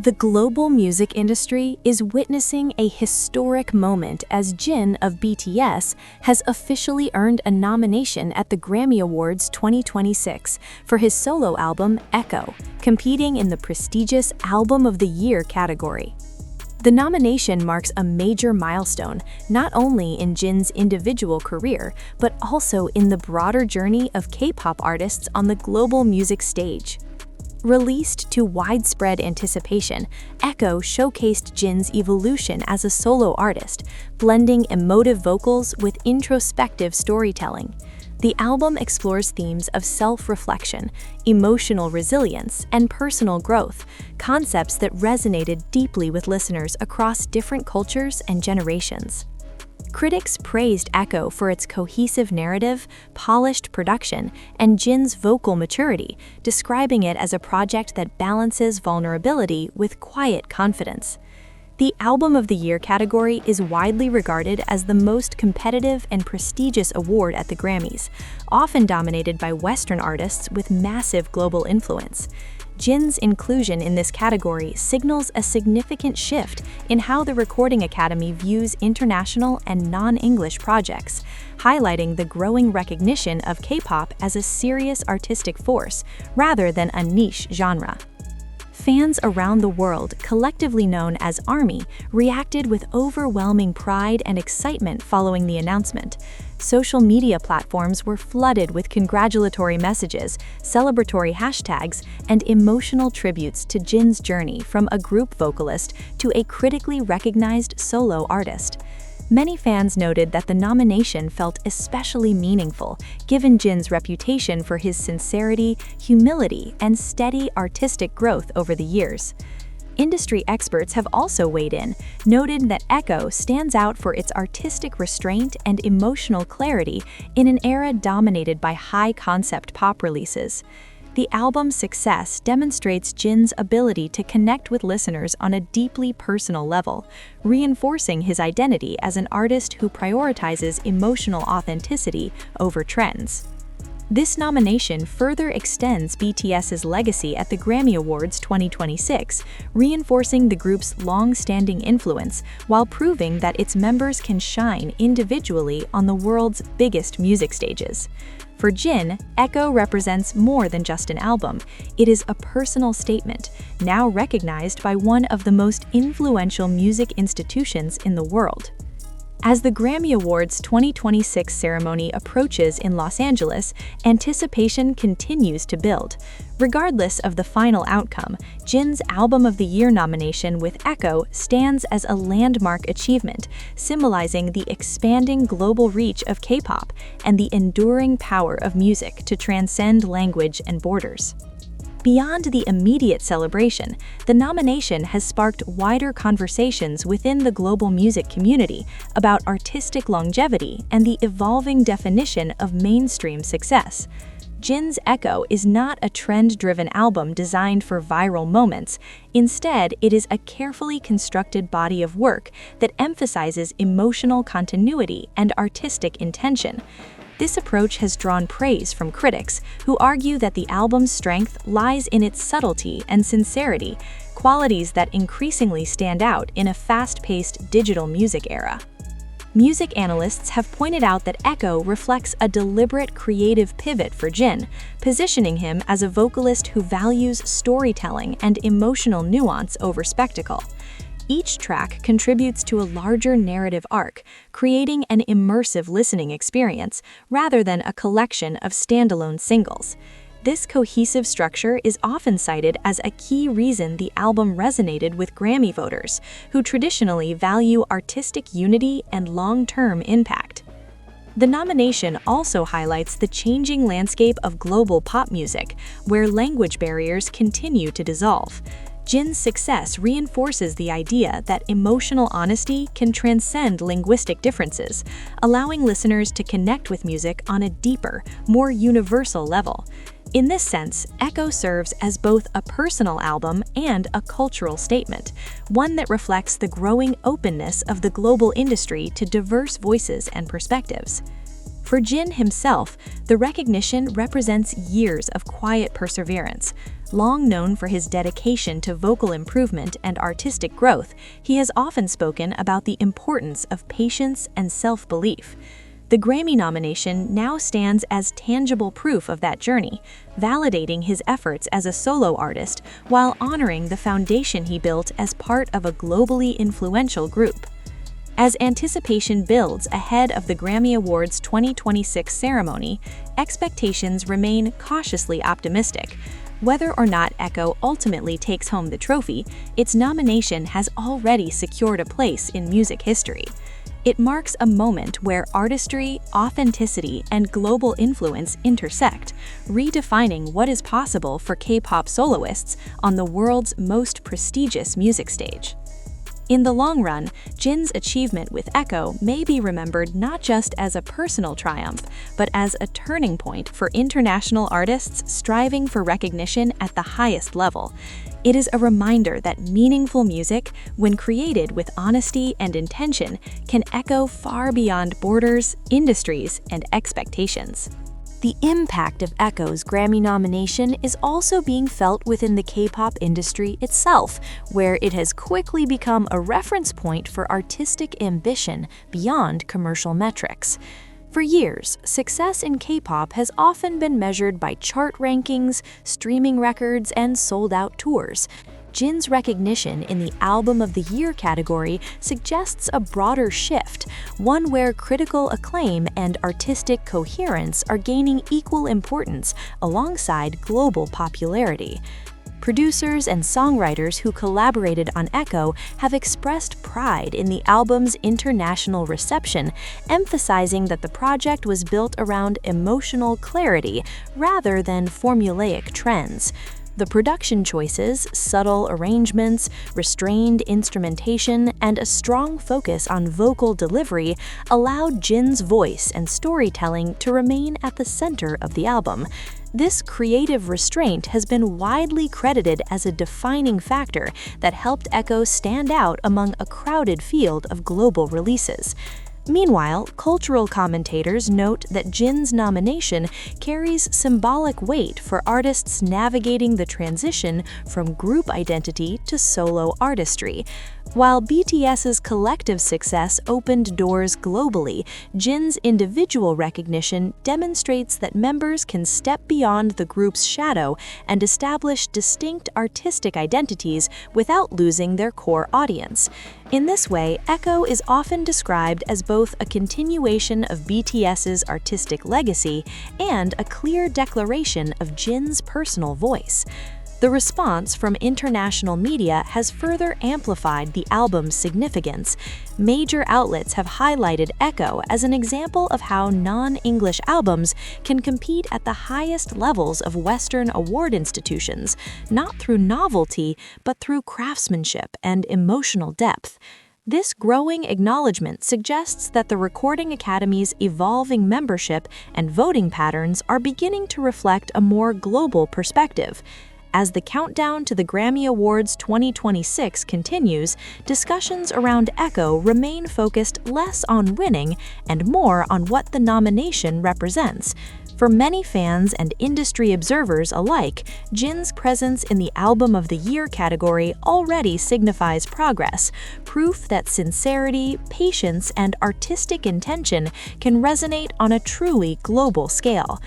The global music industry is witnessing a historic moment as Jin of BTS has officially earned a nomination at the Grammy Awards 2026 for his solo album Echo, competing in the prestigious Album of the Year category. The nomination marks a major milestone not only in Jin's individual career, but also in the broader journey of K-pop artists on the global music stage. Released to widespread anticipation, Echo showcased Jin's evolution as a solo artist, blending emotive vocals with introspective storytelling. The album explores themes of self-reflection, emotional resilience, and personal growth, concepts that resonated deeply with listeners across different cultures and generations. Critics praised Echo for its cohesive narrative, polished production, and Jin's vocal maturity, describing it as a project that balances vulnerability with quiet confidence. The Album of the Year category is widely regarded as the most competitive and prestigious award at the Grammys, often dominated by Western artists with massive global influence. Jin's inclusion in this category signals a significant shift in how the Recording Academy views international and non-English projects, highlighting the growing recognition of K-pop as a serious artistic force rather than a niche genre. Fans around the world, collectively known as ARMY, reacted with overwhelming pride and excitement following the announcement. Social media platforms were flooded with congratulatory messages, celebratory hashtags, and emotional tributes to Jin's journey from a group vocalist to a critically recognized solo artist. Many fans noted that the nomination felt especially meaningful, given Jin's reputation for his sincerity, humility, and steady artistic growth over the years. Industry experts have also weighed in, noted that Echo stands out for its artistic restraint and emotional clarity in an era dominated by high-concept pop releases. The album's success demonstrates Jin's ability to connect with listeners on a deeply personal level, reinforcing his identity as an artist who prioritizes emotional authenticity over trends. This nomination further extends BTS's legacy at the Grammy Awards 2026, reinforcing the group's long-standing influence while proving that its members can shine individually on the world's biggest music stages. For Jin, Echo represents more than just an album. It is a personal statement, now recognized by one of the most influential music institutions in the world. As the Grammy Awards 2026 ceremony approaches in Los Angeles, anticipation continues to build. Regardless of the final outcome, Jin's Album of the Year nomination with Echo stands as a landmark achievement, symbolizing the expanding global reach of K-pop and the enduring power of music to transcend language and borders. Beyond the immediate celebration, the nomination has sparked wider conversations within the global music community about artistic longevity and the evolving definition of mainstream success. Jin's Echo is not a trend-driven album designed for viral moments. Instead, it is a carefully constructed body of work that emphasizes emotional continuity and artistic intention. This approach has drawn praise from critics, who argue that the album's strength lies in its subtlety and sincerity, qualities that increasingly stand out in a fast-paced digital music era. Music analysts have pointed out that Echo reflects a deliberate creative pivot for Jin, positioning him as a vocalist who values storytelling and emotional nuance over spectacle. Each track contributes to a larger narrative arc, creating an immersive listening experience rather than a collection of standalone singles. This cohesive structure is often cited as a key reason the album resonated with Grammy voters, who traditionally value artistic unity and long-term impact. The nomination also highlights the changing landscape of global pop music, where language barriers continue to dissolve. Jin's success reinforces the idea that emotional honesty can transcend linguistic differences, allowing listeners to connect with music on a deeper, more universal level. In this sense, Echo serves as both a personal album and a cultural statement, one that reflects the growing openness of the global industry to diverse voices and perspectives. For Jin himself, the recognition represents years of quiet perseverance. Long known for his dedication to vocal improvement and artistic growth, he has often spoken about the importance of patience and self-belief. The Grammy nomination now stands as tangible proof of that journey, validating his efforts as a solo artist while honoring the foundation he built as part of a globally influential group. As anticipation builds ahead of the Grammy Awards 2026 ceremony, expectations remain cautiously optimistic. Whether or not Echo ultimately takes home the trophy, its nomination has already secured a place in music history. It marks a moment where artistry, authenticity, and global influence intersect, redefining what is possible for K-pop soloists on the world's most prestigious music stage. In the long run, Jin's achievement with Echo may be remembered not just as a personal triumph, but as a turning point for international artists striving for recognition at the highest level. It is a reminder that meaningful music, when created with honesty and intention, can echo far beyond borders, industries, and expectations. The impact of Echo's Grammy nomination is also being felt within the K-pop industry itself, where it has quickly become a reference point for artistic ambition beyond commercial metrics. For years, success in K-pop has often been measured by chart rankings, streaming records, and sold-out tours. Jin's recognition in the Album of the Year category suggests a broader shift, one where critical acclaim and artistic coherence are gaining equal importance alongside global popularity. Producers and songwriters who collaborated on Echo have expressed pride in the album's international reception, emphasizing that the project was built around emotional clarity rather than formulaic trends. The production choices, subtle arrangements, restrained instrumentation, and a strong focus on vocal delivery allowed Jin's voice and storytelling to remain at the center of the album. This creative restraint has been widely credited as a defining factor that helped Echo stand out among a crowded field of global releases. Meanwhile, cultural commentators note that Jin's nomination carries symbolic weight for artists navigating the transition from group identity to solo artistry. While BTS's collective success opened doors globally, Jin's individual recognition demonstrates that members can step beyond the group's shadow and establish distinct artistic identities without losing their core audience. In this way, Echo is often described as both a continuation of BTS's artistic legacy and a clear declaration of Jin's personal voice. The response from international media has further amplified the album's significance. Major outlets have highlighted Echo as an example of how non-English albums can compete at the highest levels of Western award institutions, not through novelty, but through craftsmanship and emotional depth. This growing acknowledgement suggests that the Recording Academy's evolving membership and voting patterns are beginning to reflect a more global perspective. As the countdown to the Grammy Awards 2026 continues, discussions around Echo remain focused less on winning and more on what the nomination represents. For many fans and industry observers alike, Jin's presence in the Album of the Year category already signifies progress, proof that sincerity, patience, and artistic intention can resonate on a truly global scale.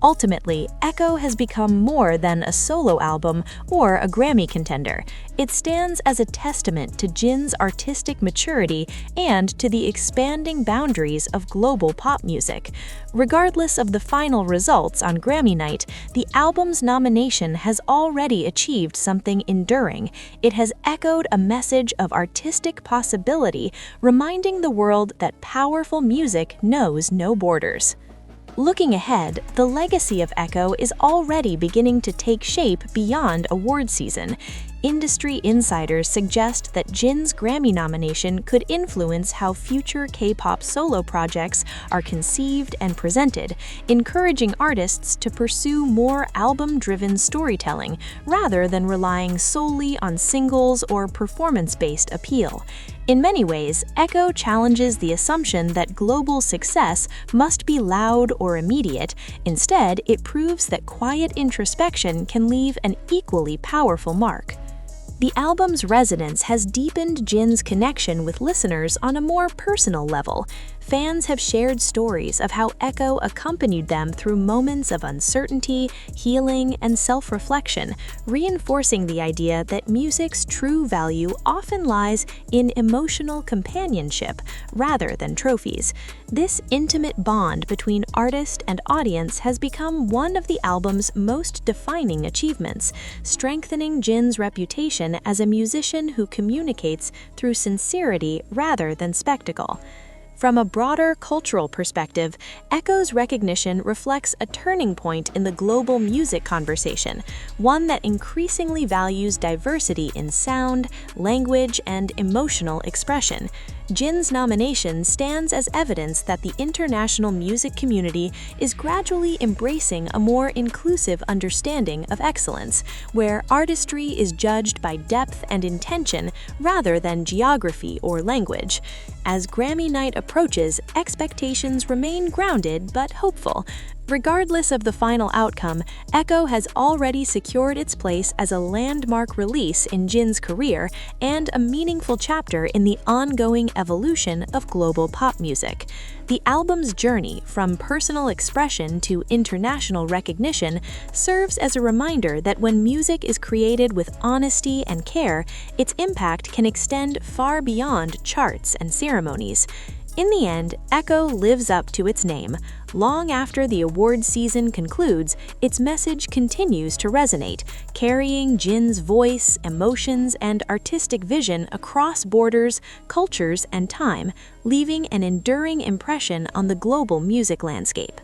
Ultimately, Echo has become more than a solo album or a Grammy contender. It stands as a testament to Jin's artistic maturity and to the expanding boundaries of global pop music. Regardless of the final results on Grammy night, the album's nomination has already achieved something enduring. It has echoed a message of artistic possibility, reminding the world that powerful music knows no borders. Looking ahead, the legacy of Echo is already beginning to take shape beyond award season. Industry insiders suggest that Jin's Grammy nomination could influence how future K-pop solo projects are conceived and presented, encouraging artists to pursue more album-driven storytelling rather than relying solely on singles or performance-based appeal. In many ways, Echo challenges the assumption that global success must be loud or immediate. Instead, it proves that quiet introspection can leave an equally powerful mark. The album's resonance has deepened Jin's connection with listeners on a more personal level. Fans have shared stories of how Echo accompanied them through moments of uncertainty, healing, and self-reflection, reinforcing the idea that music's true value often lies in emotional companionship rather than trophies. This intimate bond between artist and audience has become one of the album's most defining achievements, strengthening Jin's reputation as a musician who communicates through sincerity rather than spectacle. From a broader cultural perspective, Echo's recognition reflects a turning point in the global music conversation, one that increasingly values diversity in sound, language, and emotional expression. Jin's nomination stands as evidence that the international music community is gradually embracing a more inclusive understanding of excellence, where artistry is judged by depth and intention rather than geography or language. As Grammy night approaches, expectations remain grounded but hopeful. Regardless of the final outcome, Echo has already secured its place as a landmark release in Jin's career and a meaningful chapter in the ongoing evolution of global pop music. The album's journey from personal expression to international recognition serves as a reminder that when music is created with honesty and care, its impact can extend far beyond charts and ceremonies. In the end, Echo lives up to its name. Long after the award season concludes, its message continues to resonate, carrying Jin's voice, emotions, and artistic vision across borders, cultures, and time, leaving an enduring impression on the global music landscape.